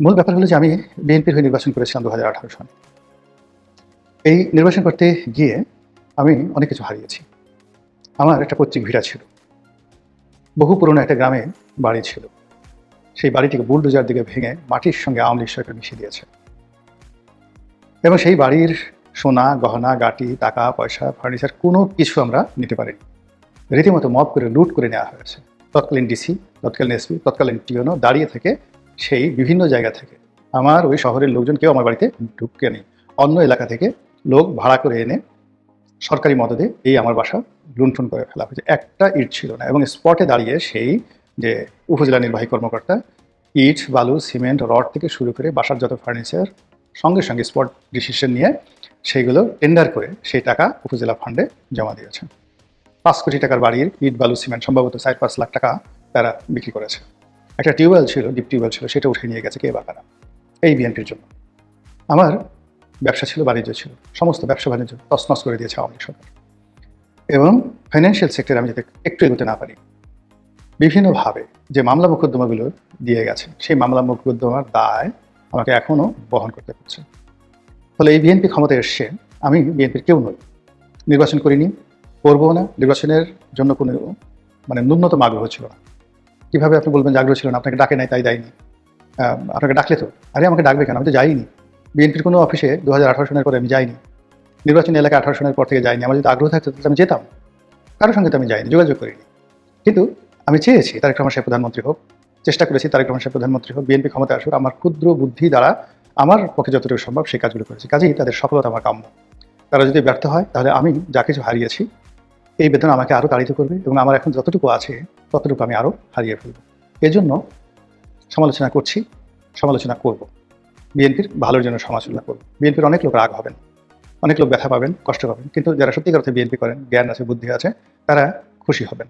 মূল ব্যাপার হলো যে আমি বিএনপির হয়ে নির্বাচন করেছিলাম ২০১৮ সালে। এই নির্বাচন করতে গিয়ে আমি অনেক কিছু হারিয়েছি। আমার একটা পৈতৃক ভিটা ছিল। বহু পুরনো একটা গ্রামে বাড়ি ছিল। সেই বাড়িটিকে বুলডোজার দিয়ে ভেঙে মাটির সঙ্গে আওয়ামী লীগ সরকার মিশিয়ে দিয়েছে। এবং সেই বাড়ির সোনা, গহনা, গাটি, টাকা, পয়সা, ফার্নিচার কোনো কিছু আমরা নিতে পারিনি। রীতিমতো মব করে লুট করে নেওয়া হয়েছে। তৎকালীন ডিসি, তৎকালীন এসপি, তৎকালীন টিওনো দাঁড়িয়ে থেকে সেই বিভিন্ন জায়গা থেকে আমার ওই শহরের লোকজন কেউ আমার বাড়িতে ঢুকেনি। অন্য এলাকা থেকে লোক ভাড়া করে এনে সরকারি মদদে এই আমার বাসা লুণ্ঠন করে ফেলা হয়েছে। একটা ইট ছিল না এবং স্পটে দাঁড়িয়ে সেই যে উপজেলা নির্বাহী কর্মকর্তা ইট, বালু, সিমেন্ট, রড থেকে শুরু করে বাসার যত ফার্নিচার সঙ্গে সঙ্গে স্পট ডিসিশন নিয়ে সেইগুলো টেন্ডার করে সেই টাকা উপজেলা ফান্ডে জমা দিয়েছে। ৫ কোটি টাকার বাড়ির ইট, বালু, সিমেন্ট সম্ভবত ৪-৫ লাখ টাকা তারা বিক্রি করেছে। একটা টিউবওয়েল ছিল, ডিপ টিউবওয়েল ছিল, সেটা উঠে নিয়ে গেছে কে বা কারা, এই বিএনপির জন্য। আমার ব্যবসা ছিল, বাণিজ্য ছিল, সমস্ত ব্যবসা বাণিজ্য তছনছ করে দিয়েছে আওয়ামী লীগ সরকার। এবং ফাইন্যান্সিয়াল সেক্টরে আমি যাতে একটু এগোতে না পারি, বিভিন্নভাবে যে মামলা মোকদ্দমাগুলো দিয়ে গেছে, সেই মামলা মোকদ্দমার দায় আমাকে এখনও বহন করতে হচ্ছে। ফলে এই বিএনপি ক্ষমতায় এসছে, আমি বিএনপির কেউ নই, নির্বাচন করিনি, করবো না, নির্বাচনের জন্য কোনো ন্যূনতম আগ্রহ ছিল না। কীভাবে আপনি বলবেন যে আগ্রহ ছিল না? আপনাকে ডাকে নাই তাই দেয়নি। আপনাকে ডাকলে তো, আরে আমাকে ডাকবে কেন? আমি তো যাইনি। বিএনপির কোনো অফিসে ২০১৮ সনের পরে আমি যাইনি। নির্বাচনী এলাকা ১৮ সনের পর থেকে যাইনি। আমার যদি আগ্রহ থাকতো তাহলে আমি যেতাম। কারোর সঙ্গে তো আমি যাইনি, যোগাযোগ করিনি। কিন্তু আমি চেয়েছি তারেক রহমান সাহেব প্রধানমন্ত্রী হোক, চেষ্টা করেছি তারেক রহমান সাহেব প্রধানমন্ত্রী হোক, বিএনপি ক্ষমতায় আসুক। আমার ক্ষুদ্র বুদ্ধি দ্বারা আমার পক্ষে যতটুকু সম্ভব সেই কাজগুলো করেছি। কাজেই তাদের সফলতা আমার কাম্য। তারা যদি ব্যর্থ হয় তাহলে আমি যা কিছু হারিয়েছি এই বেদনা আমাকে আরও তাড়িত করবে এবং আমার এখন যতটুকু আছে ততটুকু আমি আরও হারিয়ে ফেলব। এজন্য সমালোচনা করছি, সমালোচনা করব। বিএনপির ভালোর জন্য সমালোচনা করব। বিএনপির অনেক লোক রাগ হবেন, অনেক লোক ব্যথা পাবেন, কষ্ট পাবেন, কিন্তু যারা সত্যিকার অর্থে বিএনপি করেন, জ্ঞান আছে, বুদ্ধি আছে, তারা খুশি হবেন।